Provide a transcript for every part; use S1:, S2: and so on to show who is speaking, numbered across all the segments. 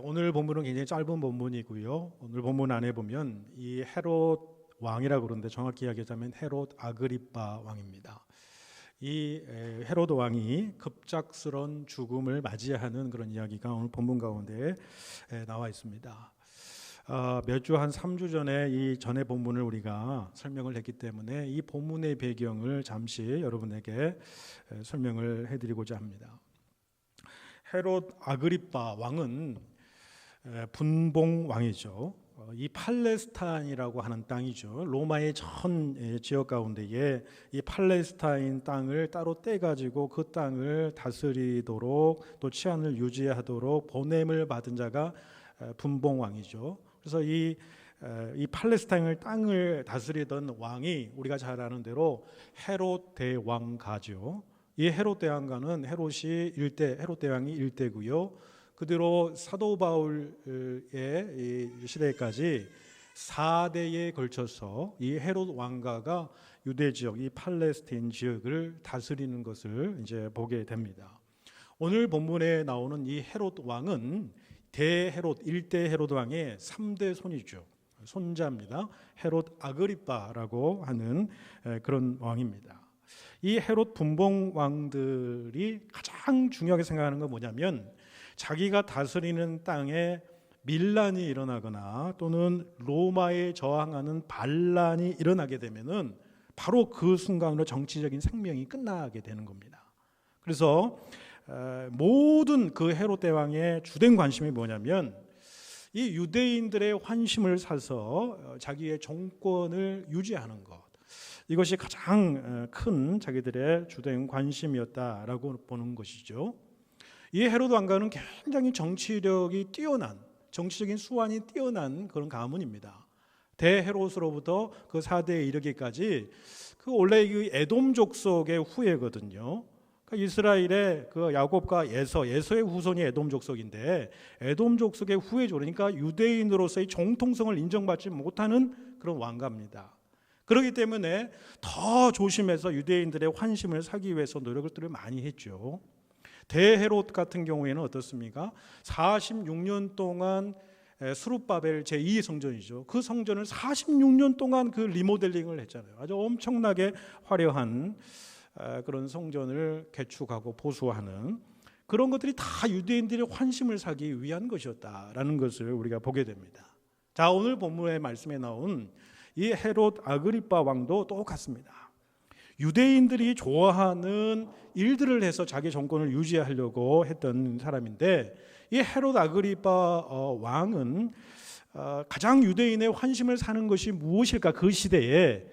S1: 오늘 본문은 굉장히 짧은 본문이고요. 오늘 본문 안에 보면 이 헤롯 왕이라고 그러는데 정확히 이야기하자면 헤롯 아그리빠 왕입니다. 이 헤롯 왕이 급작스런 죽음을 맞이하는 그런 이야기가 오늘 본문 가운데 나와 있습니다. 몇 주 한 3주 전에 이 전의 본문을 우리가 설명을 했기 때문에 이 본문의 배경을 잠시 여러분에게 설명을 해드리고자 합니다. 헤롯 아그리빠 왕은 분봉 왕이죠. 이 팔레스타인이라고 하는 땅이죠. 로마의 전 지역 가운데에 이 팔레스타인 땅을 따로 떼가지고 그 땅을 다스리도록 또 치안을 유지하도록 보냄을 받은 자가 분봉 왕이죠. 그래서 이 팔레스타인을 땅을 다스리던 왕이 우리가 잘 아는 대로 헤롯 대왕가죠. 이 헤롯 대왕가는 헤롯 대왕이 일대고요. 그대로 사도 바울의 시대까지 4대에 걸쳐서 이 헤롯 왕가가 유대 지역, 이 팔레스타인 지역을 다스리는 것을 이제 보게 됩니다. 오늘 본문에 나오는 이 헤롯 왕은 대헤롯, 1대 헤롯 왕의 3대 손이죠. 손자입니다. 헤롯 아그리빠라고 하는 그런 왕입니다. 이 헤롯 분봉 왕들이 가장 중요하게 생각하는 건 뭐냐면 자기가 다스리는 땅에 밀란이 일어나거나 또는 로마에 저항하는 반란이 일어나게 되면은 바로 그 순간으로 정치적인 생명이 끝나게 되는 겁니다. 그래서 모든 그 헤롯 대왕의 주된 관심이 뭐냐면 이 유대인들의 환심을 사서 자기의 정권을 유지하는 것, 이것이 가장 큰 자기들의 주된 관심이었다라고 보는 것이죠. 이 헤롯 왕가는 굉장히 정치력이 뛰어난, 정치적인 수완이 뛰어난 그런 가문입니다. 대헤롯으로부터 그 4대에 이르기까지 그 원래 그 에돔 족속의 후예거든요. 그러니까 이스라엘의 그 야곱과 예서의 후손이 에돔 족속인데 에돔 족속의 후예죠. 그러니까 유대인으로서의 정통성을 인정받지 못하는 그런 왕가입니다. 그렇기 때문에 더 조심해서 유대인들의 환심을 사기 위해서 노력을 많이 했죠. 대헤롯 같은 경우에는 어떻습니까? 46년 동안 스룹바벨 제2성전이죠. 그 성전을 46년 동안 그 리모델링을 했잖아요. 아주 엄청나게 화려한 그런 성전을 개축하고 보수하는 그런 것들이 다 유대인들의 환심을 사기 위한 것이었다라는 것을 우리가 보게 됩니다. 자, 오늘 본문의 말씀에 나온 이 헤롯 아그리빠 왕도 똑같습니다. 유대인들이 좋아하는 일들을 해서 자기 정권을 유지하려고 했던 사람인데 이 헤롯 아그리빠 왕은 가장 유대인의 환심을 사는 것이 무엇일까 그 시대에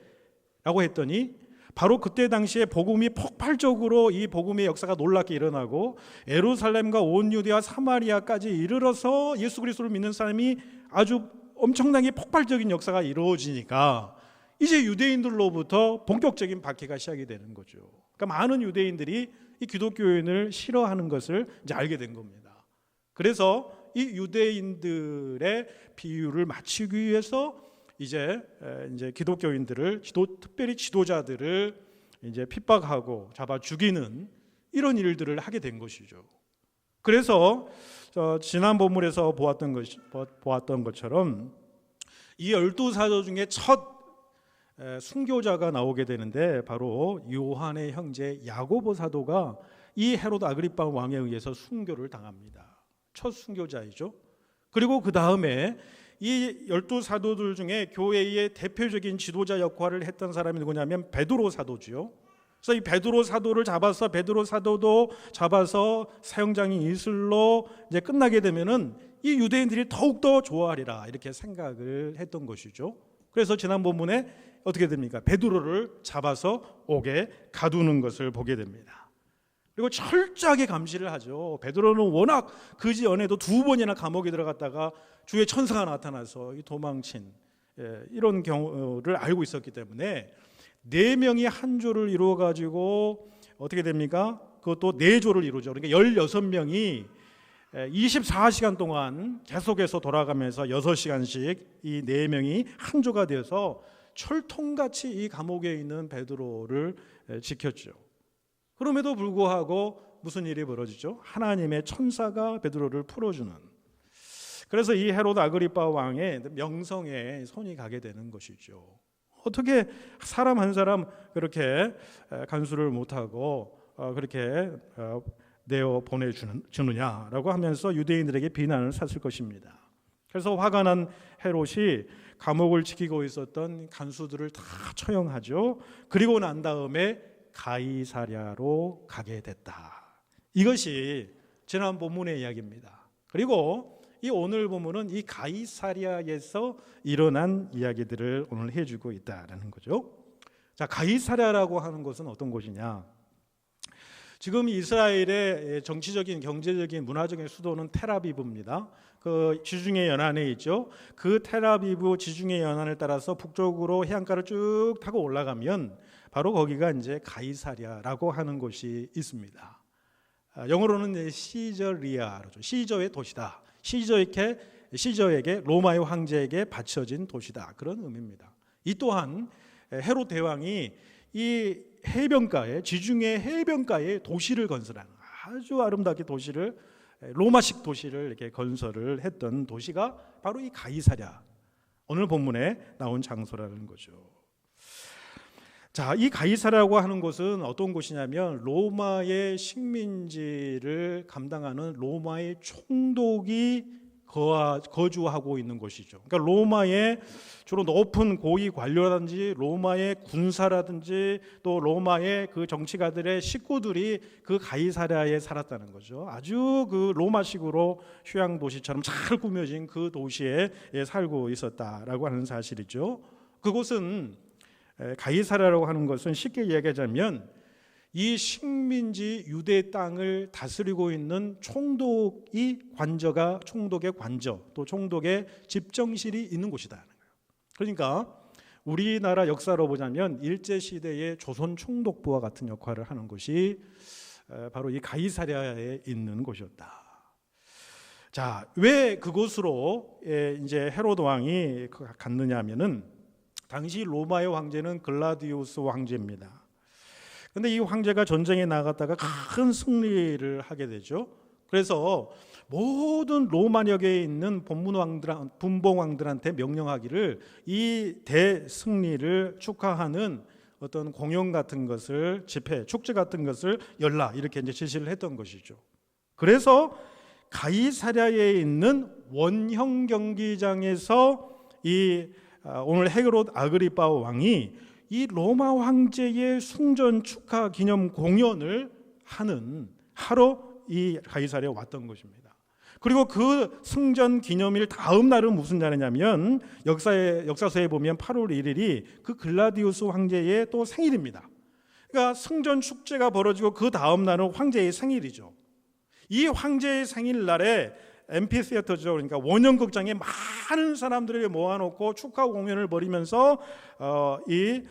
S1: 라고 했더니 바로 그때 당시에 복음이 폭발적으로 이 복음의 역사가 놀랍게 일어나고 예루살렘과 온 유대와 사마리아까지 이르러서 예수 그리스도를 믿는 사람이 아주 엄청나게 폭발적인 역사가 이루어지니까 이제 유대인들로부터 본격적인 박해가 시작이 되는 거죠. 그러니까 많은 유대인들이 이 기독교인을 싫어하는 것을 이제 알게 된 겁니다. 그래서 이 유대인들의 비유를 맞추기 위해서 이제 기독교인들을 특별히 지도자들을 이제 핍박하고 잡아 죽이는 이런 일들을 하게 된 것이죠. 그래서 지난 본문에서 보았던 것처럼 이 12사도 중에 첫 순교자가 나오게 되는데 바로 요한의 형제 야고보 사도가 이 헤롯 아그리빠 왕에 의해서 순교를 당합니다. 첫 순교자이죠. 그리고 그 다음에 이 12사도들 중에 교회의 대표적인 지도자 역할을 했던 사람이 누구냐면 베드로 사도죠. 그래서 이 베드로 사도를 잡아서 베드로 사도도 잡아서 사형장인 이슬로 이제 끝나게 되면은 이 유대인들이 더욱더 좋아하리라 이렇게 생각을 했던 것이죠. 그래서 지난 본문에 어떻게 됩니까? 베드로를 잡아서 옥에 가두는 것을 보게 됩니다. 그리고 철저하게 감시를 하죠. 베드로는 워낙 그지 전에도 2번이나 감옥에 들어갔다가 주의 천사가 나타나서 도망친 이런 경우를 알고 있었기 때문에 4명이 한 조를 이루어 가지고 어떻게 됩니까? 그것도 4조를 이루죠. 그러니까 16명이 24시간 동안 계속해서 돌아가면서 6시간씩 이 4명이 한 조가 되어서 철통같이 이 감옥에 있는 베드로를 지켰죠. 그럼에도 불구하고 무슨 일이 벌어지죠? 하나님의 천사가 베드로를 풀어주는, 그래서 이 헤로드 아그리파 왕의 명성에 손이 가게 되는 것이죠. 어떻게 사람 한 사람 그렇게 간수를 못하고 그렇게 내어 보내주느냐라고 하면서 유대인들에게 비난을 샀을 것입니다. 그래서 화가 난 헤롯이 감옥을 지키고 있었던 간수들을 다 처형하죠. 그리고 난 다음에 가이사랴로 가게 됐다. 이것이 지난 본문의 이야기입니다. 그리고 이 오늘 본문은 이 가이사랴에서 일어난 이야기들을 오늘 해주고 있다라는 거죠. 자, 가이사랴라고 하는 곳은 어떤 곳이냐? 지금 이스라엘의 정치적인, 경제적인, 문화적인 수도는 텔아비브입니다. 그 지중해 연안에 있죠. 그 텔아비브 지중해 연안을 따라서 북쪽으로 해안가를 쭉 타고 올라가면 바로 거기가 이제 가이사랴라고 하는 곳이 있습니다. 영어로는 시저리아로죠. 시저의 도시다. 시저에게 로마의 황제에게 바쳐진 도시다. 그런 의미입니다. 이 또한 헤롯 대왕이 이 해변가에, 지중해 해변가에 도시를 건설하는, 아주 아름답게 도시를, 로마식 도시를 이렇게 건설을 했던 도시가 바로 이 가이사랴, 오늘 본문에 나온 장소라는 거죠. 자, 이 가이사랴라고 하는 곳은 어떤 곳이냐면 로마의 식민지를 감당하는 로마의 총독이 거주하고 있는 곳이죠. 그러니까 로마의 주로 높은 고위 관료라든지 로마의 군사라든지 또 로마의 그 정치가들의 식구들이 그 가이사랴에 살았다는 거죠. 아주 그 로마식으로 휴양 도시처럼 잘 꾸며진 그 도시에 살고 있었다라고 하는 사실이죠. 그곳은 가이사랴라고 하는 것은 쉽게 이야기하자면 이 식민지 유대 땅을 다스리고 있는 총독의 관저 또 총독의 집정실이 있는 곳이다. 그러니까 우리나라 역사로 보자면 일제시대의 조선 총독부와 같은 역할을 하는 곳이 바로 이 가이사랴에 있는 곳이었다. 자, 왜 그곳으로 이제 헤로드 왕이 갔느냐 하면은 당시 로마의 황제는 글라디우스 황제입니다. 그런데 이 황제가 전쟁에 나갔다가 큰 승리를 하게 되죠. 그래서 모든 로마역에 있는 분봉왕들한테 명령하기를 이 대승리를 축하하는 어떤 공연 같은 것을, 집회, 축제 같은 것을 열라, 이렇게 이제 지시를 했던 것이죠. 그래서 가이사랴에 있는 원형 경기장에서 이 오늘 헤롯 아그리파 왕이 이 로마 황제의 승전 축하 기념 공연을 하러 이 가이사랴에 왔던 것입니다. 그리고 그 승전 기념일 다음 날은 무슨 날이냐면 역사서에 보면 8월 1일이 그 글라디우스 황제의 또 생일입니다. 그러니까 승전 축제가 벌어지고 그 다음 날은 황제의 생일이죠. 이 황제의 생일날에 앰피시애터죠. 그러니까 원형극장에 많은 사람들을 모아놓고 축하 공연을 벌이면서 이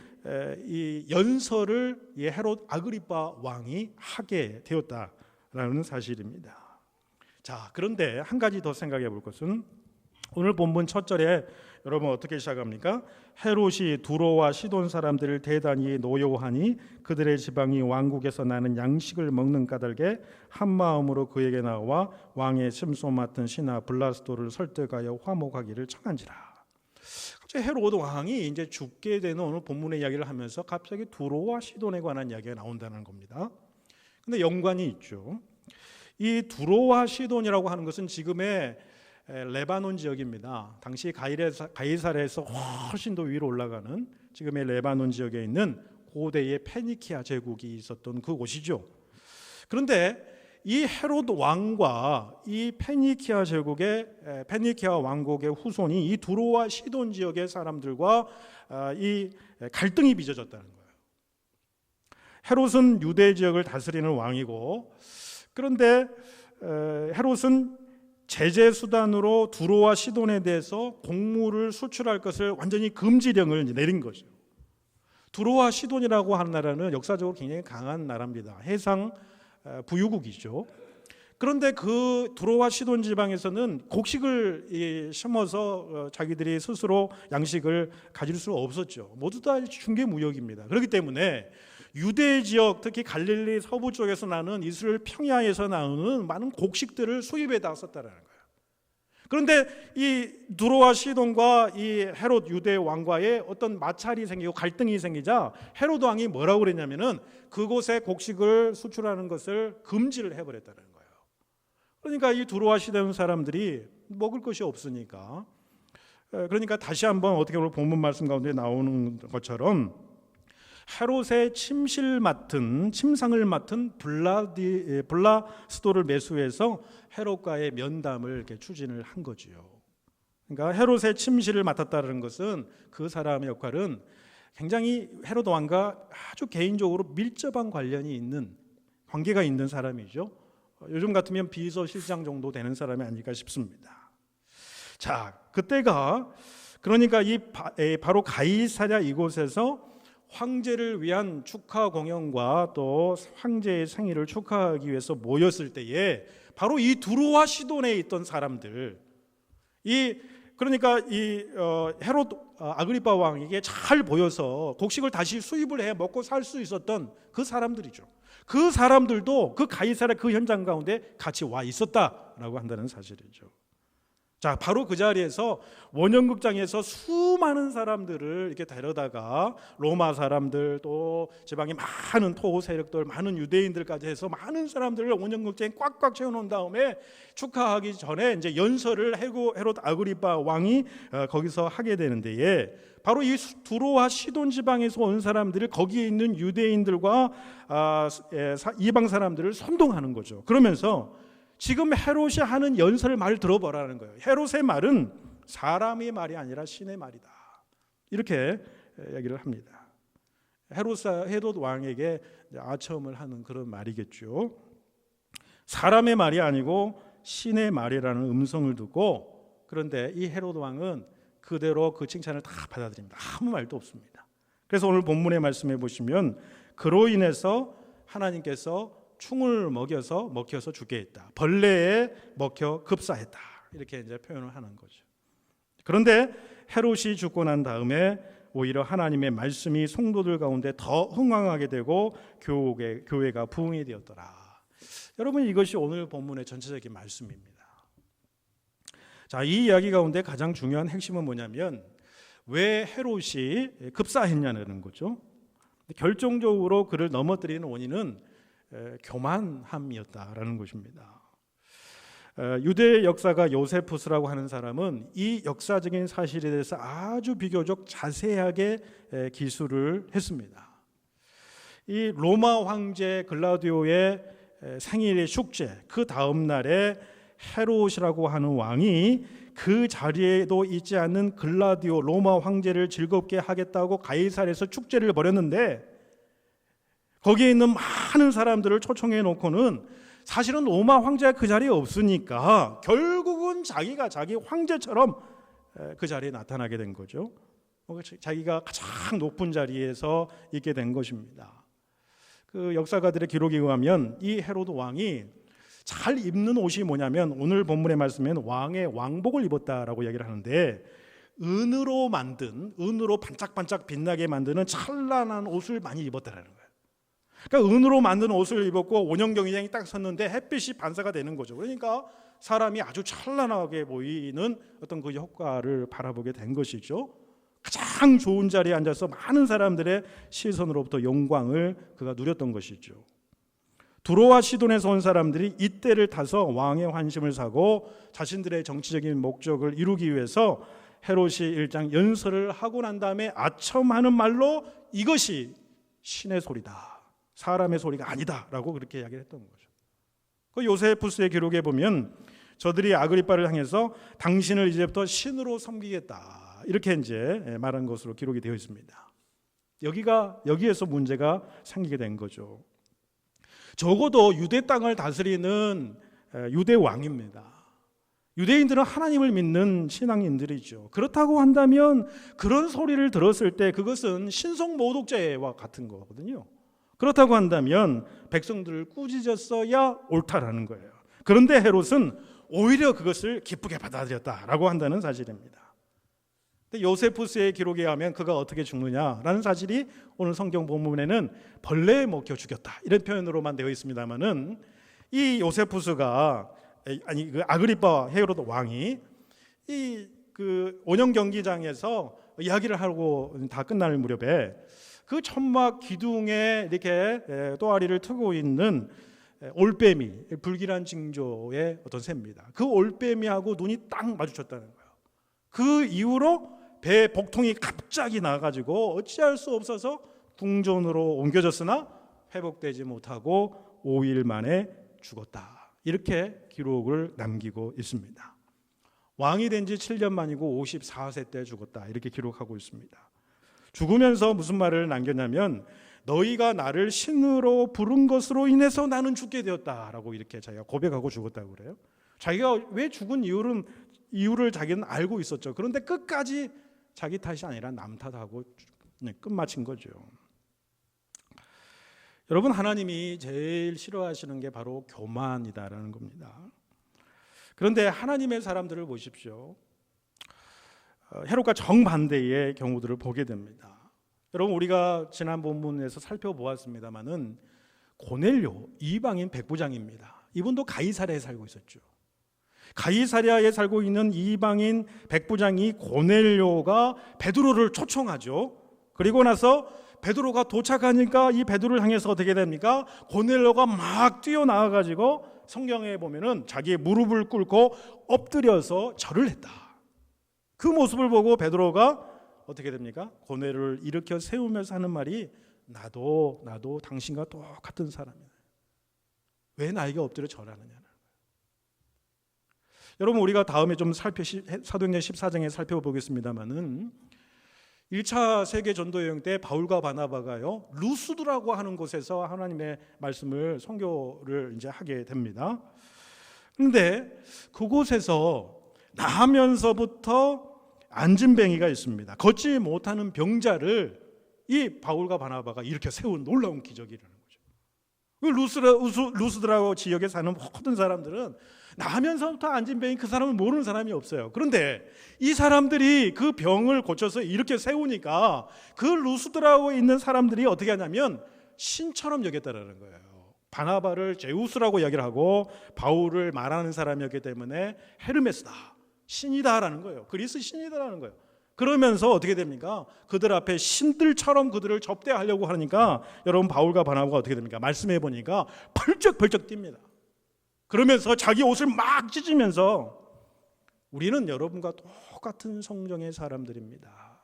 S1: 연설을 이 헤롯 아그리파 왕이 하게 되었다라는 사실입니다. 자, 그런데 한 가지 더 생각해 볼 것은 오늘 본문 첫 절에 여러분 어떻게 시작합니까? 헤롯이 두로와 시돈 사람들을 대단히 노여워하니 그들의 지방이 왕국에서 나는 양식을 먹는 까닭에 한 마음으로 그에게 나와 왕의 심소 맡은 신하 블라스도를 설득하여 화목하기를 청한지라. 갑자기 헤롯 왕이 이제 죽게 되는 오늘 본문의 이야기를 하면서 갑자기 두로와 시돈에 관한 이야기가 나온다는 겁니다. 근데 연관이 있죠. 이 두로와 시돈이라고 하는 것은 지금의 레바논 지역입니다. 당시 가이사랴에서 훨씬 더 위로 올라가는 지금의 레바논 지역에 있는 고대의 페니키아 제국이 있었던 그곳이죠. 그런데 이 헤롯 왕과 이 페니키아 왕국의 후손이 이 두로와 시돈 지역의 사람들과 이 갈등이 빚어졌다는 거예요. 헤롯은 유대 지역을 다스리는 왕이고, 그런데 헤롯은 제재 수단으로 두로와 시돈에 대해서 곡물을 수출할 것을 완전히 금지령을 내린 거죠. 두로와 시돈이라고 하는 나라는 역사적으로 굉장히 강한 나라입니다. 해상 부유국이죠. 그런데 그 두로와 시돈 지방에서는 곡식을 심어서 자기들이 스스로 양식을 가질 수 없었죠. 모두 다 중개 무역입니다. 그렇기 때문에 유대 지역, 특히 갈릴리 서부 쪽에서 나는 이스라엘 평야에서 나오는 많은 곡식들을 수입해 다 썼다라는 거예요. 그런데 이 두로와 시돈과 이 헤롯 유대 왕과의 어떤 마찰이 생기고 갈등이 생기자 헤롯 왕이 뭐라고 그랬냐면은 그곳에 곡식을 수출하는 것을 금지를 해버렸다는 거예요. 그러니까 이 두로와 시돈 사람들이 먹을 것이 없으니까, 그러니까 다시 한번 어떻게 보면 본문 말씀 가운데 나오는 것처럼 헤롯의 침상을 맡은 블라스도를 매수해서 헤롯과의 면담을 이렇게 추진을 한 거지요. 그러니까 헤롯의 침실을 맡았다는 것은 그 사람의 역할은 굉장히 헤롯 왕과 아주 개인적으로 밀접한 관계가 있는 사람이죠. 요즘 같으면 비서실장 정도 되는 사람이 아닐까 싶습니다. 자, 그때가 그러니까 바로 가이사랴 이곳에서 황제를 위한 축하 공연과 또 황제의 생일을 축하하기 위해서 모였을 때에 바로 이 두로와 시돈에 있던 사람들, 그러니까 헤롯 아그리파 왕에게 잘 보여서 곡식을 다시 수입을 해 먹고 살 수 있었던 그 사람들이죠. 그 사람들도 그 가이사랴 그 현장 가운데 같이 와 있었다라고 한다는 사실이죠. 자, 바로 그 자리에서 원형극장에서 수많은 사람들을 이렇게 데려다가 로마 사람들 또 지방의 많은 토호 세력들, 많은 유대인들까지 해서 많은 사람들을 원형극장에 꽉꽉 채워놓은 다음에 축하하기 전에 이제 연설을 헤롯 아그리파 왕이 거기서 하게 되는데에 바로 이 두로와 시돈 지방에서 온 사람들이 거기에 있는 유대인들과 이방 사람들을 선동하는 거죠. 그러면서 지금 헤롯이 하는 연설 말을 들어보라는 거예요. 헤롯의 말은 사람의 말이 아니라 신의 말이다. 이렇게 얘기를 합니다. 헤롯 왕에게 아첨을 하는 그런 말이겠죠. 사람의 말이 아니고 신의 말이라는 음성을 듣고, 그런데 이 헤롯 왕은 그대로 그 칭찬을 다 받아들입니다. 아무 말도 없습니다. 그래서 오늘 본문의 말씀해 보시면 그로 인해서 하나님께서 충을 먹여서 죽게 했다. 벌레에 먹혀 급사했다. 이렇게 이제 표현을 하는 거죠. 그런데 헤롯이 죽고 난 다음에 오히려 하나님의 말씀이 성도들 가운데 더 흥왕하게 되고 교회가 부흥이 되었더라. 여러분, 이것이 오늘 본문의 전체적인 말씀입니다. 자, 이 이야기 가운데 가장 중요한 핵심은 뭐냐면 왜 헤롯이 급사했냐는 거죠. 결정적으로 그를 넘어뜨리는 원인은 교만함이었다라는 것입니다. 유대 역사가 요세푸스라고 하는 사람은 이 역사적인 사실에 대해서 아주 비교적 자세하게 기술을 했습니다. 이 로마 황제 글라디오의 생일의 축제 그 다음 날에 헤롯이라고 하는 왕이 그 자리에도 있지 않는 글라디오 로마 황제를 즐겁게 하겠다고 가이사랴에서 축제를 벌였는데, 거기에 있는 많은 사람들을 초청해 놓고는 사실은 로마 황제가 그 자리에 없으니까 결국은 자기가 자기 황제처럼 그 자리에 나타나게 된 거죠. 자기가 가장 높은 자리에서 있게 된 것입니다. 그 역사가들의 기록에 의하면 이 헤롯 왕이 잘 입는 옷이 뭐냐면 오늘 본문의 말씀에는 왕의 왕복을 입었다라고 이야기를 하는데, 은으로 반짝반짝 빛나게 만드는 찬란한 옷을 많이 입었다라는 거예요. 그러니까 은으로 만든 옷을 입었고 원형 경기장이 딱 섰는데 햇빛이 반사가 되는 거죠. 그러니까 사람이 아주 찬란하게 보이는 어떤 그 효과를 바라보게 된 것이죠. 가장 좋은 자리에 앉아서 많은 사람들의 시선으로부터 영광을 그가 누렸던 것이죠. 두로와 시돈에서 온 사람들이 이때를 타서 왕의 환심을 사고 자신들의 정치적인 목적을 이루기 위해서 헤롯이 일장 연설을 하고 난 다음에 아첨하는 말로 이것이 신의 소리다, 사람의 소리가 아니다라고 그렇게 이야기를 했던 거죠. 그 요세푸스의 기록에 보면 저들이 아그리빠를 향해서 당신을 이제부터 신으로 섬기겠다 이렇게 이제 말한 것으로 기록이 되어 있습니다. 여기에서 문제가 생기게 된 거죠. 적어도 유대 땅을 다스리는 유대 왕입니다. 유대인들은 하나님을 믿는 신앙인들이죠. 그렇다고 한다면 그런 소리를 들었을 때 그것은 신성 모독죄와 같은 거거든요. 그렇다고 한다면 백성들을 꾸짖었어야 옳다라는 거예요. 그런데 헤롯은 오히려 그것을 기쁘게 받아들였다라고 한다는 사실입니다. 근데 요세푸스의 기록에 의하면 그가 어떻게 죽느냐라는 사실이 오늘 성경 본문에는 벌레에 먹혀 죽였다 이런 표현으로만 되어 있습니다만은 이 요세푸스가 그 아그리빠 헤롯 왕이 그 원형 경기장에서 이야기를 하고 다 끝날 무렵에 그 천막 기둥에 이렇게 또아리를 트고 있는 올빼미, 불길한 징조의 어떤 새입니다. 그 올빼미하고 눈이 딱 마주쳤다는 거예요. 그 이후로 배 복통이 갑자기 나가지고 어찌할 수 없어서 궁전으로 옮겨졌으나 회복되지 못하고 5일 만에 죽었다. 이렇게 기록을 남기고 있습니다. 왕이 된 지 7년 만이고 54세 때 죽었다. 이렇게 기록하고 있습니다. 죽으면서 무슨 말을 남겼냐면 너희가 나를 신으로 부른 것으로 인해서 나는 죽게 되었다라고 이렇게 자기가 고백하고 죽었다고 그래요. 자기가 왜 죽은 이유를 자기는 알고 있었죠. 그런데 끝까지 자기 탓이 아니라 남 탓하고 끝마친 거죠. 여러분, 하나님이 제일 싫어하시는 게 바로 교만이다라는 겁니다. 그런데 하나님의 사람들을 보십시오. 헤롯과 정반대의 경우들을 보게 됩니다. 여러분, 우리가 지난 본문에서 살펴보았습니다마는 고넬료 이방인 백부장입니다. 이분도 가이사랴에 살고 있었죠. 가이사랴에 살고 있는 이방인 백부장이 고넬료가 베드로를 초청하죠. 그리고 나서 베드로가 도착하니까 이 베드로를 향해서 어떻게 됩니까? 고넬료가 막 뛰어나와가지고 성경에 보면은 자기의 무릎을 꿇고 엎드려서 절을 했다. 그 모습을 보고 베드로가 어떻게 됩니까? 고넬료를 일으켜 세우면서 하는 말이 나도 당신과 똑같은 사람이네. 왜 나에게 엎드려 절하느냐. 여러분, 우리가 다음에 좀 사도행전 14장에 살펴보겠습니다만은 1차 세계 전도 여행 때 바울과 바나바가요 루스드라고 하는 곳에서 하나님의 말씀을 선교를 이제 하게 됩니다. 그런데 그곳에서 나면서부터 안진뱅이가 있습니다. 걷지 못하는 병자를 이 바울과 바나바가 이렇게 세운 놀라운 기적이라는 거죠. 루스드라고 지역에 사는 모든 사람들은 나면서부터 안진뱅이 그 사람을 모르는 사람이 없어요. 그런데 이 사람들이 그 병을 고쳐서 이렇게 세우니까 그 루스드라고 있는 사람들이 어떻게 하냐면 신처럼 여겼다라는 거예요. 바나바를 제우스라고 이야기를 하고 바울을 말하는 사람이었기 때문에 헤르메스다, 신이다라는 거예요. 그리스 신이다라는 거예요. 그러면서 어떻게 됩니까? 그들 앞에 신들처럼 그들을 접대하려고 하니까 여러분, 바울과 바나바가 어떻게 됩니까? 말씀해 보니까 펄쩍펄쩍 뜁니다. 그러면서 자기 옷을 막 찢으면서 우리는 여러분과 똑같은 성정의 사람들입니다.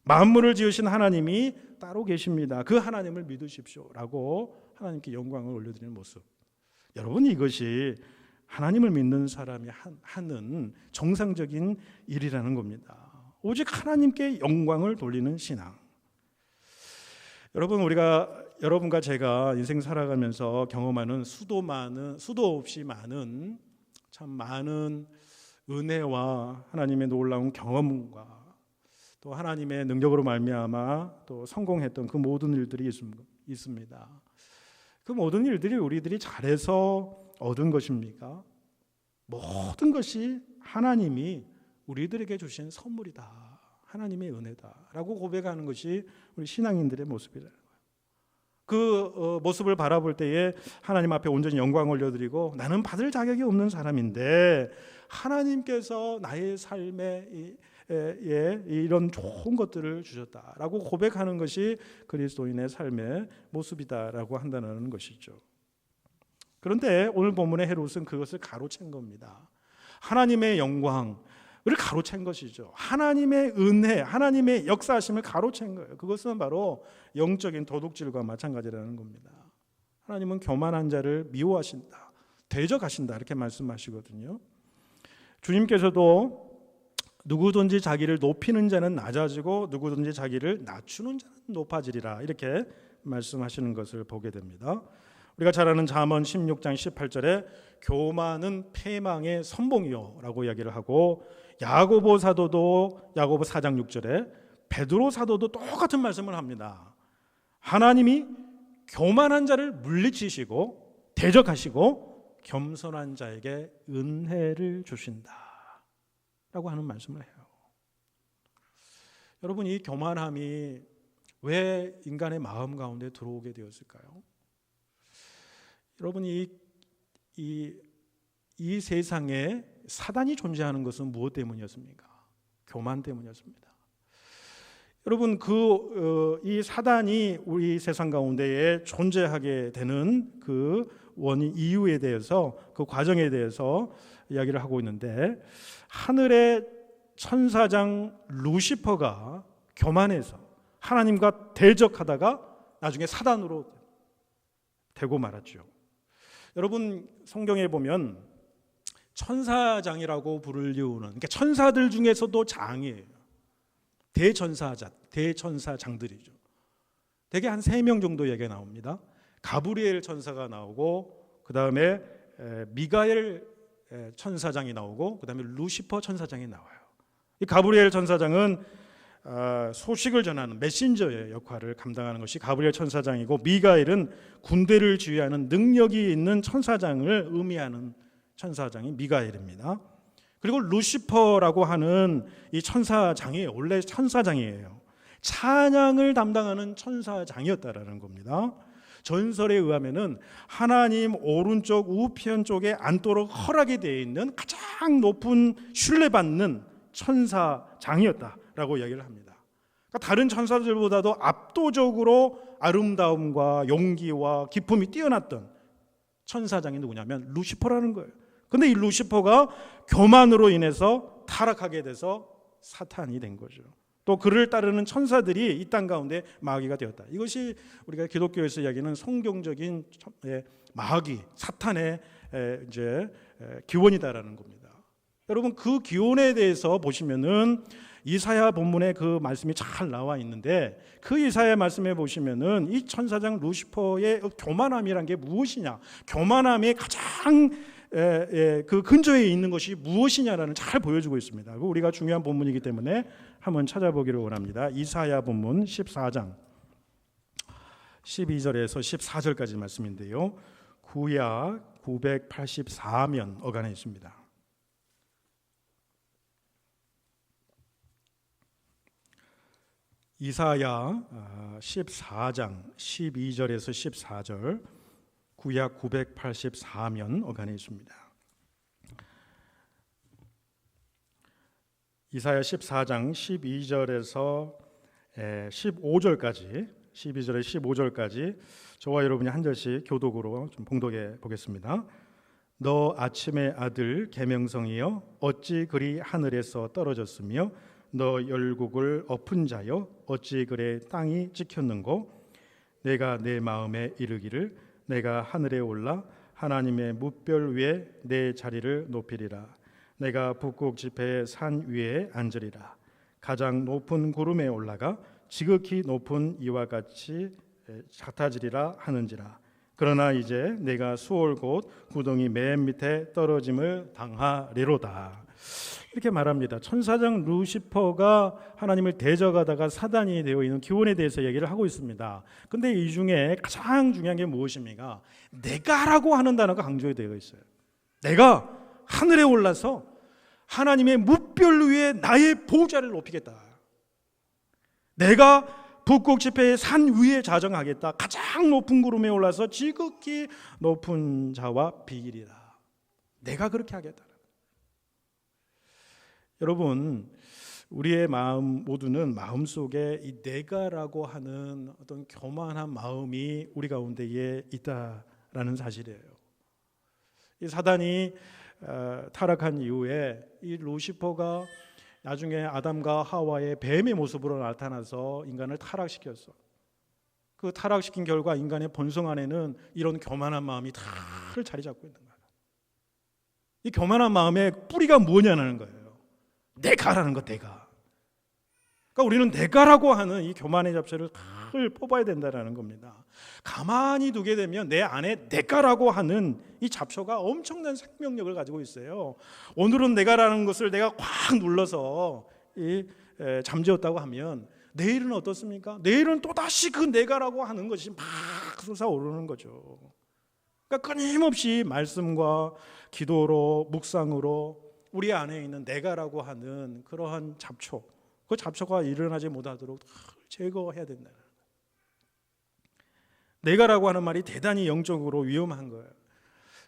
S1: 만물을 지으신 하나님이 따로 계십니다. 그 하나님을 믿으십시오 라고 하나님께 영광을 올려드리는 모습. 여러분, 이것이 하나님을 믿는 사람이 하는 정상적인 일이라는 겁니다. 오직 하나님께 영광을 돌리는 신앙. 여러분, 여러분과 제가 인생 살아가면서 경험하는 수도 없이 많은 참 많은 은혜와 하나님의 놀라운 경험과 또 하나님의 능력으로 말미암아 또 성공했던 그 모든 일들이 있습니다. 그 모든 일들이 우리들이 잘해서 얻은 것입니까? 모든 것이 하나님이 우리들에게 주신 선물이다. 하나님의 은혜다라고 고백하는 것이 우리 신앙인들의 모습이라는 거예요. 그 모습을 바라볼 때에 하나님 앞에 온전히 영광을 올려드리고 나는 받을 자격이 없는 사람인데 하나님께서 나의 삶에 이런 좋은 것들을 주셨다라고 고백하는 것이 그리스도인의 삶의 모습이다라고 한다는 것이죠. 그런데 오늘 본문의 헤롯은 그것을 가로챈 겁니다. 하나님의 영광을 가로챈 것이죠. 하나님의 은혜, 하나님의 역사하심을 가로챈 거예요. 그것은 바로 영적인 도둑질과 마찬가지라는 겁니다. 하나님은 교만한 자를 미워하신다, 대적하신다 이렇게 말씀하시거든요. 주님께서도 누구든지 자기를 높이는 자는 낮아지고 누구든지 자기를 낮추는 자는 높아지리라 이렇게 말씀하시는 것을 보게 됩니다. 우리가 잘 아는 잠언 16장 18절에 교만은 패망의 선봉이요 라고 이야기를 하고 야고보 사도도 야고보 4장 6절에 베드로 사도도 똑같은 말씀을 합니다. 하나님이 교만한 자를 물리치시고 대적하시고 겸손한 자에게 은혜를 주신다 라고 하는 말씀을 해요. 여러분, 이 교만함이 왜 인간의 마음 가운데 들어오게 되었을까요? 여러분, 이
S2: 이 세상에 사단이 존재하는 것은 무엇 때문이었습니까? 교만 때문이었습니다. 여러분, 이 사단이 우리 세상 가운데에 존재하게 되는 그 원인, 이유에 대해서, 그 과정에 대해서 이야기를 하고 있는데, 하늘의 천사장 루시퍼가 교만해서 하나님과 대적하다가 나중에 사단으로 되고 말았죠. 여러분, 성경에 보면 천사장이라고 불리우는, 그러니까 천사들 중에서도 장이에요. 대천사장들이죠. 대개 한 3명 정도 얘기가 나옵니다. 가브리엘 천사가 나오고, 그 다음에 미가엘 천사장이 나오고, 그 다음에 루시퍼 천사장이 나와요. 이 가브리엘 천사장은 소식을 전하는 메신저의 역할을 감당하는 것이 가브리엘 천사장이고, 미가엘은 군대를 지휘하는 능력이 있는 천사장을 의미하는 천사장이 미가엘입니다. 그리고 루시퍼라고 하는 이 천사장이 원래 천사장이에요. 찬양을 담당하는 천사장이었다라는 겁니다. 전설에 의하면은 하나님 오른쪽 우편 쪽에 앉도록 허락이 되어 있는 가장 높은 신뢰받는 천사장이었다라고 이야기를 합니다. 그러니까 다른 천사들보다도 압도적으로 아름다움과 용기와 기품이 뛰어났던 천사장이 누구냐면 루시퍼라는 거예요. 근데 이 루시퍼가 교만으로 인해서 타락하게 돼서 사탄이 된 거죠. 또 그를 따르는 천사들이 이 땅 가운데 마귀가 되었다. 이것이 우리가 기독교에서 이야기하는 성경적인 마귀, 사탄의 이제 기원이다라는 겁니다. 여러분, 그 기원에 대해서 보시면은 이사야 본문에 그 말씀이 잘 나와 있는데, 그 이사야 말씀에 보시면은 이 천사장 루시퍼의 교만함이란 게 무엇이냐, 교만함의 가장 그 근저에 있는 것이 무엇이냐라는 잘 보여주고 있습니다. 우리가 중요한 본문이기 때문에 한번 찾아보기를 원합니다. 이사야 본문 14장 12절에서 14절까지 말씀인데요, 구약 984면 어간에 있습니다. 이사야 14장 12절에서 14절, 구약 984면 어간에 있습니다. 이사야 14장 12절에서 15절까지, 12절에 15절까지 저와 여러분이 한 절씩 교독으로 좀 봉독해 보겠습니다. 너 아침의 아들 계명성이여, 어찌 그리 하늘에서 떨어졌으며 너 열국을 엎은 자여, 어찌 그래 땅이 찍혔는고. 내가 내 마음에 이르기를 내가 하늘에 올라 하나님의 뭇별 위에 내 자리를 높이리라. 내가 북극 지폐의 산 위에 앉으리라. 가장 높은 구름에 올라가 지극히 높은 이와 같이 작아지리라 하는지라. 그러나 이제 내가 수월 곧 구덩이 맨 밑에 떨어짐을 당하리로다. 이렇게 말합니다. 천사장 루시퍼가 하나님을 대적하다가 사단이 되어 있는 기원에 대해서 얘기를 하고 있습니다. 근데 이 중에 가장 중요한 게 무엇입니까? 내가라고 하는 단어가 강조되어 있어요. 내가 하늘에 올라서 하나님의 뭇별 위에 나의 보좌를 높이겠다. 내가 북극 지폐의 산 위에 자정하겠다. 가장 높은 구름에 올라서 지극히 높은 자와 비기리라. 내가 그렇게 하겠다. 여러분, 우리의 마음 모두는 마음속에 이 내가라고 하는 어떤 교만한 마음이 우리 가운데에 있다라는 사실이에요. 이 사단이 타락한 이후에 이 루시퍼가 나중에 아담과 하와의 뱀의 모습으로 나타나서 인간을 타락시켰어. 그 타락시킨 결과 인간의 본성 안에는 이런 교만한 마음이 다 자리 잡고 있는 거야. 이 교만한 마음의 뿌리가 뭐냐는 거예요. 내가라는 거, 내가. 그러니까 우리는 내가라고 하는 이 교만의 잡초를 다 뽑아야 된다는 겁니다. 가만히 두게 되면 내 안에 내가라고 하는 이 잡초가 엄청난 생명력을 가지고 있어요. 오늘은 내가라는 것을 내가 꽉 눌러서 잠재웠다고 하면 내일은 어떻습니까? 내일은 또다시 그 내가라고 하는 것이 막 솟아오르는 거죠. 그러니까 끊임없이 말씀과 기도로, 묵상으로 우리 안에 있는 내가라고 하는 그러한 잡초, 그 잡초가 일어나지 못하도록 제거해야 된다. 내가라고 하는 말이 대단히 영적으로 위험한 거예요.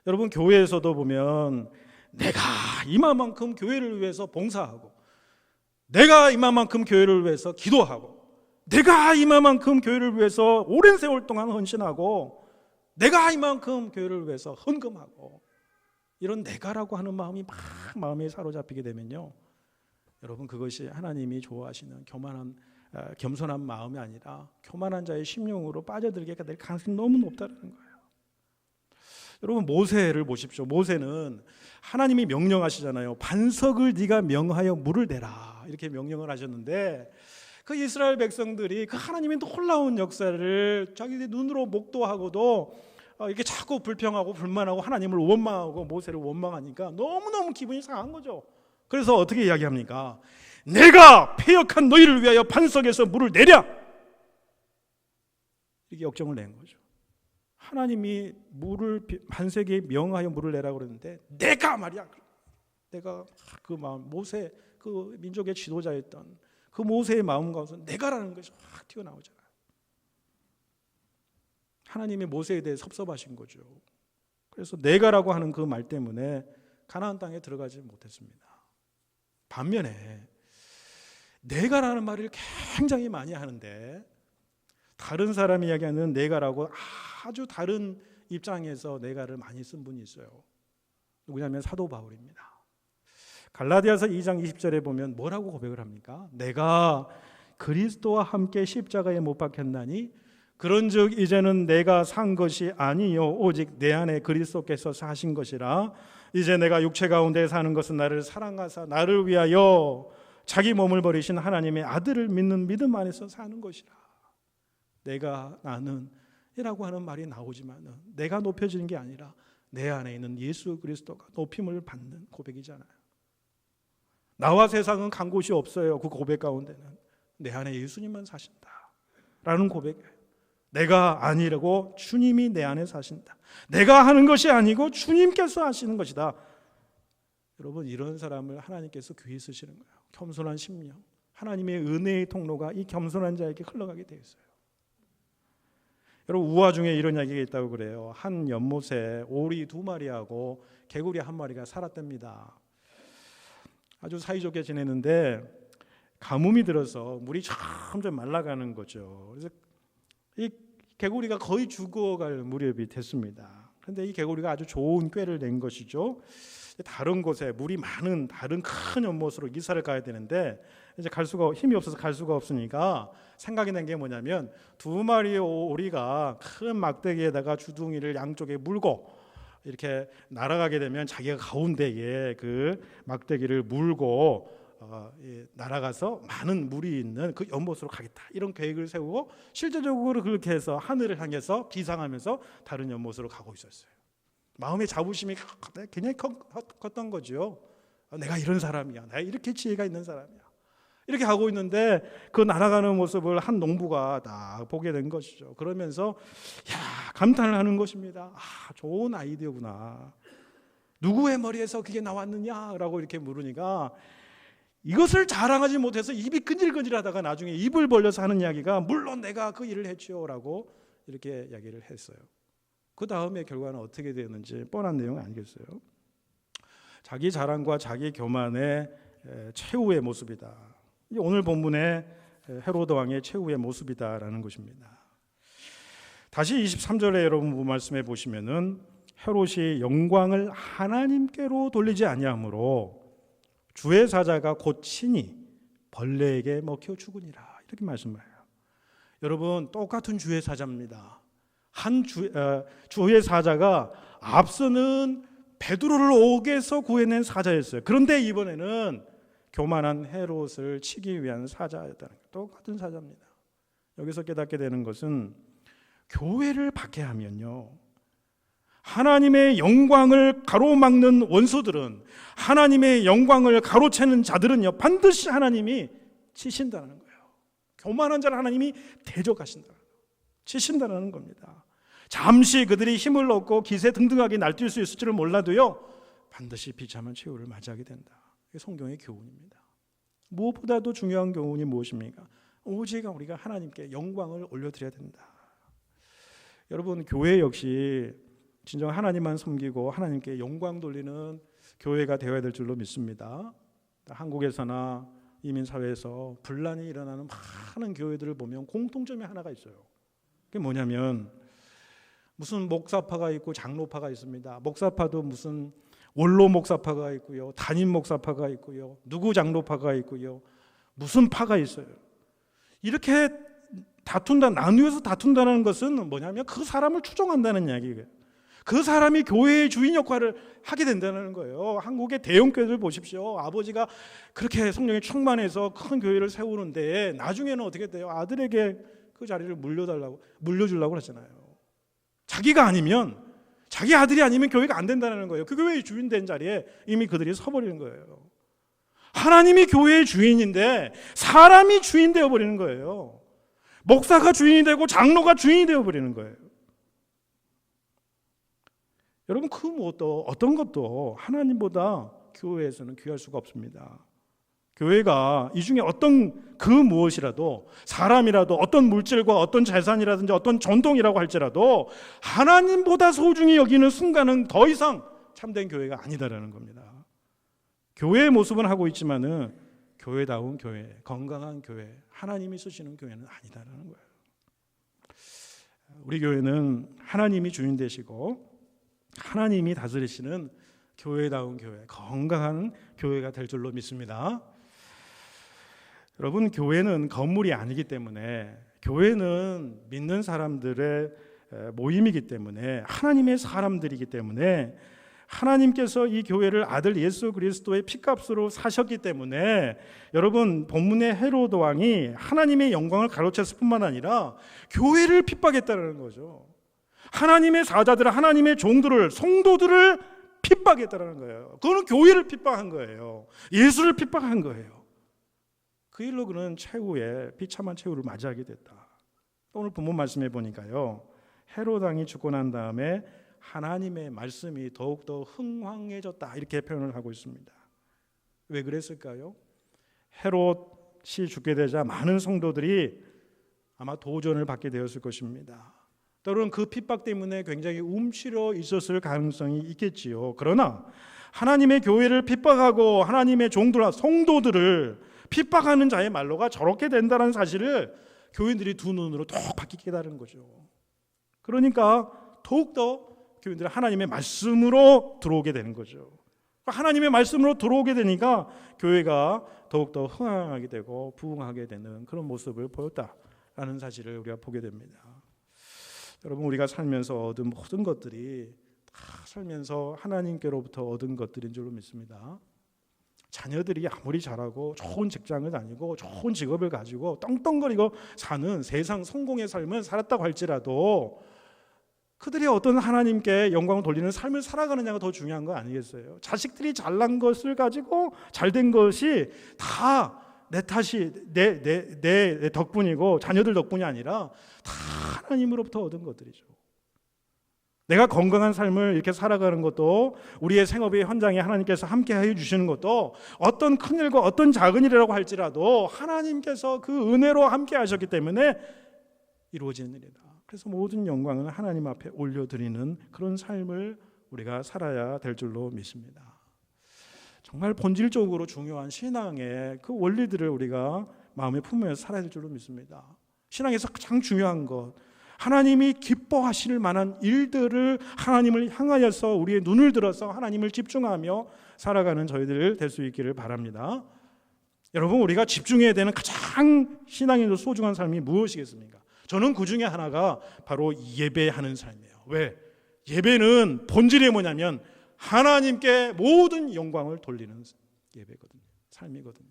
S2: 여러분 교회에서도 보면 내가 이만큼 교회를 위해서 봉사하고, 내가 이만큼 교회를 위해서 기도하고, 내가 이만큼 교회를 위해서 오랜 세월 동안 헌신하고, 내가 이만큼 교회를 위해서 헌금하고, 이런 내가라고 하는 마음이 막 마음에 사로잡히게 되면요, 여러분 그것이 하나님이 좋아하시는 겸손한 마음이 아니라 교만한 자의 심령으로 빠져들게 될 가능성이 너무 높다는 거예요. 여러분 모세를 보십시오. 모세는 하나님이 명령하시잖아요. 반석을 네가 명하여 물을 내라, 이렇게 명령을 하셨는데, 그 이스라엘 백성들이 그 하나님의 놀라운 역사를 자기들 눈으로 목도하고도 이렇게 자꾸 불평하고 불만하고 하나님을 원망하고 모세를 원망하니까 너무너무 기분이 상한 거죠. 그래서 어떻게 이야기합니까? 내가 패역한 너희를 위하여 반석에서 물을 내랴, 이렇게 역정을 낸 거죠. 하나님이 반석에 명하여 물을 내라고 그랬는데, 내가 말이야, 내가 그 마음, 모세 그 민족의 지도자였던 그 모세의 마음 가운데 내가라는 것이 확 튀어나오잖아요. 하나님이 모세에 대해 섭섭하신 거죠. 그래서 내가라고 하는 그 말 때문에 가나안 땅에 들어가지 못했습니다. 반면에 내가라는 말을 굉장히 많이 하는데, 다른 사람이 이야기하는 내가라고 아주 다른 입장에서 내가를 많이 쓴 분이 있어요. 누구냐면 사도 바울입니다. 갈라디아서 2장 20절에 보면 뭐라고 고백을 합니까? 내가 그리스도와 함께 십자가에 못 박혔나니 그런즉 이제는 내가 산 것이 아니요 오직 내 안에 그리스도께서 사신 것이라. 이제 내가 육체 가운데 사는 것은 나를 사랑하사 나를 위하여 자기 몸을 버리신 하나님의 아들을 믿는 믿음 안에서 사는 것이라. 내가 나는 이라고 하는 말이 나오지만 내가 높여지는 게 아니라 내 안에 있는 예수 그리스도가 높임을 받는 고백이잖아요. 나와 세상은 간 곳이 없어요. 그 고백 가운데는 내 안에 예수님만 사신다 라는 고백이에요. 내가 아니라고 주님이 내 안에 사신다. 내가 하는 것이 아니고 주님께서 하시는 것이다. 여러분 이런 사람을 하나님께서 귀히 쓰시는 거예요. 겸손한 심령, 하나님의 은혜의 통로가 이 겸손한 자에게 흘러가게 되어 있어요. 여러분 우화 중에 이런 이야기가 있다고 그래요. 한 연못에 오리 2마리하고 개구리 1마리가 살았답니다. 아주 사이좋게 지내는데 가뭄이 들어서 물이 점점 말라가는 거죠. 그래서 이 개구리가 거의 죽어갈 무렵이 됐습니다. 그런데 이 개구리가 아주 좋은 꾀를 낸 것이죠. 다른 곳에 물이 많은 다른 큰 연못으로 이사를 가야 되는데 이제 힘이 없어서 갈 수가 없으니까 생각이 난 게 뭐냐면 2마리의 오리가 큰 막대기에다가 주둥이를 양쪽에 물고 이렇게 날아가게 되면 자기가 가운데에 그 막대기를 물고 날아가서 많은 물이 있는 그 연못으로 가겠다, 이런 계획을 세우고 실제적으로 그렇게 해서 하늘을 향해서 비상하면서 다른 연못으로 가고 있었어요. 마음의 자부심이 굉장히 컸던 거죠. 내가 이런 사람이야, 내가 이렇게 지혜가 있는 사람이야, 이렇게 하고 있는데 그 날아가는 모습을 한 농부가 딱 보게 된 것이죠. 그러면서 감탄을 하는 것입니다. 좋은 아이디어구나. 누구의 머리에서 그게 나왔느냐라고 이렇게 물으니까 이것을 자랑하지 못해서 입이 끈질끈질하다가 나중에 입을 벌려서 하는 이야기가 물론 내가 그 일을 했지요라고 이렇게 이야기를 했어요. 그 다음에 결과는 어떻게 되었는지 뻔한 내용은 아니겠어요. 자기 자랑과 자기 교만의 최후의 모습이다. 오늘 본문의 헤로드 왕의 최후의 모습이다라는 것입니다. 다시 23절에 여러분 말씀해 보시면은 헤롯이 영광을 하나님께로 돌리지 아니하므로 주의 사자가 곧 친히 벌레에게 먹혀 죽으니라, 이렇게 말씀해요. 여러분 똑같은 주의 사자입니다. 주의 사자가 앞서는 베드로를 옥에서 구해낸 사자였어요. 그런데 이번에는 교만한 헤롯을 치기 위한 사자였다는 거예요. 똑같은 사자입니다. 여기서 깨닫게 되는 것은 교회를 박해하면요, 하나님의 영광을 가로막는 원수들은, 하나님의 영광을 가로채는 자들은요 반드시 하나님이 치신다는 거예요. 교만한 자를 하나님이 대적하신다, 치신다는 겁니다. 잠시 그들이 힘을 얻고 기세 등등하게 날뛸 수 있을 줄은 몰라도요 반드시 비참한 최후를 맞이하게 된다. 이게 성경의 교훈입니다. 무엇보다도 중요한 교훈이 무엇입니까? 오직 우리가 하나님께 영광을 올려드려야 된다. 여러분 교회 역시 진정 하나님만 섬기고 하나님께 영광 돌리는 교회가 되어야 될 줄로 믿습니다. 한국에서나 이민사회에서 분란이 일어나는 많은 교회들을 보면 공통점이 하나가 있어요. 그게 뭐냐면 무슨 목사파가 있고 장로파가 있습니다. 목사파도 무슨 원로 목사파가 있고요, 담임 목사파가 있고요, 누구 장로파가 있고요, 무슨 파가 있어요. 이렇게 나누어서 다툰다는 것은 뭐냐면 그 사람을 추종한다는 이야기예요. 그 사람이 교회의 주인 역할을 하게 된다는 거예요. 한국의 대형 교회들 보십시오. 아버지가 그렇게 성령에 충만해서 큰 교회를 세우는데 나중에는 어떻게 돼요? 아들에게 그 자리를 물려주려고 하잖아요. 자기가 아니면, 자기 아들이 아니면 교회가 안 된다는 거예요. 그 교회의 주인 된 자리에 이미 그들이 서버리는 거예요. 하나님이 교회의 주인인데 사람이 주인 되어버리는 거예요. 목사가 주인이 되고 장로가 주인이 되어버리는 거예요. 여러분, 그 무엇도 어떤 것도 하나님보다 교회에서는 귀할 수가 없습니다. 교회가 이 중에 어떤 그 무엇이라도, 사람이라도, 어떤 물질과 어떤 재산이라든지 어떤 전통이라고 할지라도 하나님보다 소중히 여기는 순간은 더 이상 참된 교회가 아니다라는 겁니다. 교회의 모습은 하고 있지만은 교회다운 교회, 건강한 교회, 하나님이 쓰시는 교회는 아니다라는 거예요. 우리 교회는 하나님이 주인 되시고 하나님이 다스리시는 교회다운 교회, 건강한 교회가 될 줄로 믿습니다. 여러분, 교회는 건물이 아니기 때문에, 교회는 믿는 사람들의 모임이기 때문에, 하나님의 사람들이기 때문에, 하나님께서 이 교회를 아들 예수 그리스도의 피값으로 사셨기 때문에, 여러분, 본문의 헤로드 왕이 하나님의 영광을 가로챘을 뿐만 아니라 교회를 핍박했다는 거죠. 하나님의 사자들을, 하나님의 종들을, 성도들을 핍박했다는 거예요. 그거는 교회를 핍박한 거예요. 예수를 핍박한 거예요. 그 일로 그는 최후의 비참한 최후를 맞이하게 됐다. 오늘 본문 말씀해 보니까요, 헤로드 왕이 죽고 난 다음에 하나님의 말씀이 더욱더 흥황해졌다, 이렇게 표현을 하고 있습니다. 왜 그랬을까요? 헤롯이 죽게 되자 많은 성도들이 아마 도전을 받게 되었을 것입니다. 때로는 그 핍박 때문에 굉장히 움츠려 있었을 가능성이 있겠지요. 그러나 하나님의 교회를 핍박하고 하나님의 종들과 성도들을 핍박하는 자의 말로가 저렇게 된다는 사실을 교인들이 두 눈으로 똑바로 깨달은 거죠. 그러니까 더욱더 교인들이 하나님의 말씀으로 들어오게 되는 거죠. 하나님의 말씀으로 들어오게 되니까 교회가 더욱더 흥황하게 되고 부흥하게 되는 그런 모습을 보였다라는 사실을 우리가 보게 됩니다. 여러분, 우리가 살면서 얻은 모든 것들이 다 살면서 하나님께로부터 얻은 것들인 줄로 믿습니다. 자녀들이 아무리 잘하고 좋은 직장을 다니고 좋은 직업을 가지고 떵떵거리고 사는 세상 성공의 삶을 살았다고 할지라도 그들이 어떤 하나님께 영광을 돌리는 삶을 살아가느냐가 더 중요한 거 아니겠어요? 자식들이 잘난 것을 가지고 잘된 것이 다 내 탓이 내 덕분이고 자녀들 덕분이 아니라 다 하나님으로부터 얻은 것들이죠. 내가 건강한 삶을 이렇게 살아가는 것도, 우리의 생업의 현장에 하나님께서 함께 해주시는 것도, 어떤 큰 일과 어떤 작은 일이라고 할지라도 하나님께서 그 은혜로 함께 하셨기 때문에 이루어지는 일이다. 그래서 모든 영광은 하나님 앞에 올려드리는 그런 삶을 우리가 살아야 될 줄로 믿습니다. 정말 본질적으로 중요한 신앙의 그 원리들을 우리가 마음에 품으면서 살아야 될 줄로 믿습니다. 신앙에서 가장 중요한 것, 하나님이 기뻐하실 만한 일들을 하나님을 향하여서 우리의 눈을 들어서 하나님을 집중하며 살아가는 저희들 될 수 있기를 바랍니다. 여러분, 우리가 집중해야 되는 가장 신앙에서 소중한 삶이 무엇이겠습니까? 저는 그 중에 하나가 바로 예배하는 삶이에요. 왜? 예배는 본질이 뭐냐면 하나님께 모든 영광을 돌리는 예배거든요. 삶이거든요.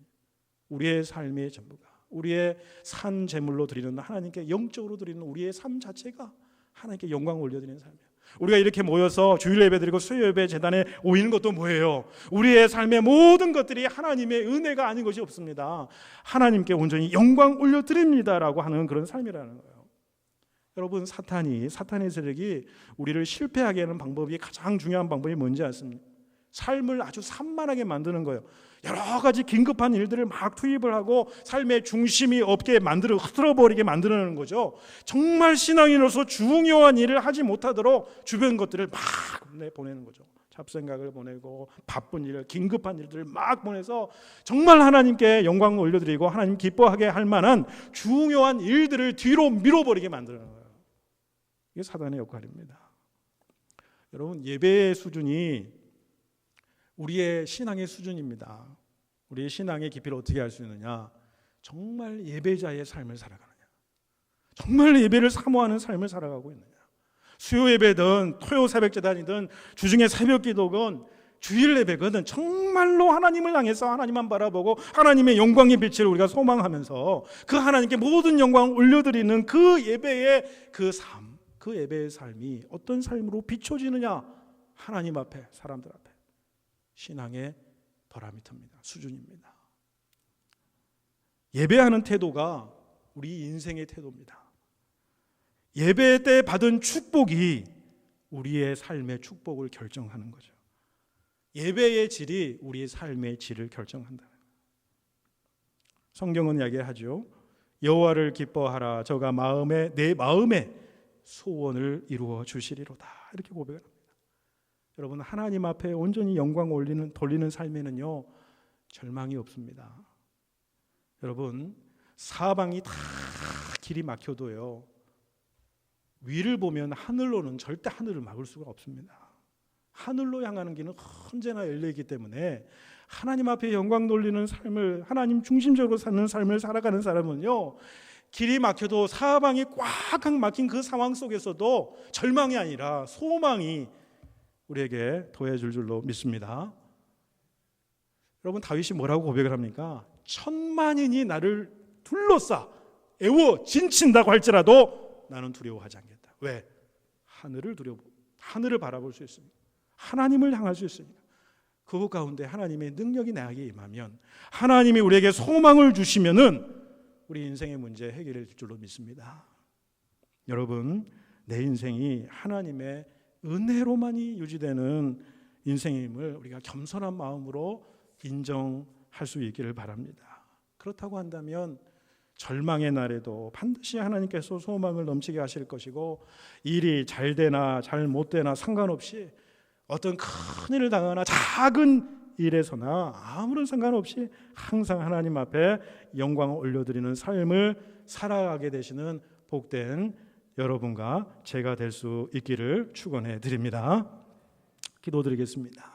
S2: 우리의 삶의 전부가, 우리의 산 제물로 드리는, 하나님께 영적으로 드리는 우리의 삶 자체가 하나님께 영광을 올려드리는 삶이에요. 우리가 이렇게 모여서 주일 예배 드리고 수요 예배 제단에 오이는 것도 뭐예요? 우리의 삶의 모든 것들이 하나님의 은혜가 아닌 것이 없습니다. 하나님께 온전히 영광 올려드립니다라고 하는 그런 삶이라는 거예요. 여러분, 사탄의 세력이 우리를 실패하게 하는 방법이, 가장 중요한 방법이 뭔지 아십니까? 삶을 아주 산만하게 만드는 거예요. 여러 가지 긴급한 일들을 막 투입을 하고 삶의 중심이 없게 만들어 흐트러버리게 만드는 거죠. 정말 신앙인으로서 중요한 일을 하지 못하도록 주변 것들을 막 보내는 거죠. 잡생각을 보내고 바쁜 일, 긴급한 일들을 막 보내서 정말 하나님께 영광을 올려드리고 하나님 기뻐하게 할 만한 중요한 일들을 뒤로 밀어버리게 만드는 거예요. 이게 사단의 역할입니다. 여러분, 예배의 수준이 우리의 신앙의 수준입니다. 우리의 신앙의 깊이를 어떻게 알 수 있느냐? 정말 예배자의 삶을 살아가느냐, 정말 예배를 사모하는 삶을 살아가고 있느냐. 수요 예배든 토요 새벽 제단이든 주중에 새벽 기도건 주일 예배거든 정말로 하나님을 향해서 하나님만 바라보고 하나님의 영광의 빛을 우리가 소망하면서 그 하나님께 모든 영광을 올려드리는 그 예배의 그 삶, 그 예배의 삶이 어떤 삶으로 비춰지느냐? 하나님 앞에, 사람들 앞에. 신앙의 파라미터입니다. 수준입니다. 예배하는 태도가 우리 인생의 태도입니다. 예배 때 받은 축복이 우리의 삶의 축복을 결정하는 거죠. 예배의 질이 우리의 삶의 질을 결정한다. 성경은 이야기하죠. 여호와를 기뻐하라. 저가 내 마음에 소원을 이루어 주시리로다. 이렇게 고백합니다. 여러분, 하나님 앞에 온전히 영광을 돌리는 삶에는요, 절망이 없습니다. 여러분, 사방이 다 길이 막혀도요, 위를 보면 하늘로는 절대 하늘을 막을 수가 없습니다. 하늘로 향하는 길은 언제나 열려있기 때문에 하나님 앞에 영광 돌리는 삶을, 하나님 중심적으로 사는 삶을 살아가는 사람은요, 길이 막혀도 사방이 꽉 막힌 그 상황 속에서도 절망이 아니라 소망이 우리에게 더해질 줄로 믿습니다. 여러분, 다윗이 뭐라고 고백을 합니까? 천만인이 나를 둘러싸 애워 진친다고 할지라도 나는 두려워하지 않겠다. 왜? 하늘을 바라볼 수 있습니다. 하나님을 향할 수 있습니다. 그것 가운데 하나님의 능력이 나에게 임하면, 하나님이 우리에게 소망을 주시면은 우리 인생의 문제 해결될 줄로 믿습니다. 여러분, 내 인생이 하나님의 은혜로만이 유지되는 인생임을 우리가 겸손한 마음으로 인정할 수 있기를 바랍니다. 그렇다고 한다면 절망의 날에도 반드시 하나님께서 소망을 넘치게 하실 것이고, 일이 잘 되나 잘 못 되나 상관없이, 어떤 큰 일을 당하나 작은 일에서나 아무런 상관없이 항상 하나님 앞에 영광을 올려드리는 삶을 살아가게 되시는 복된 여러분과 제가 될 수 있기를 축원해 드립니다. 기도드리겠습니다.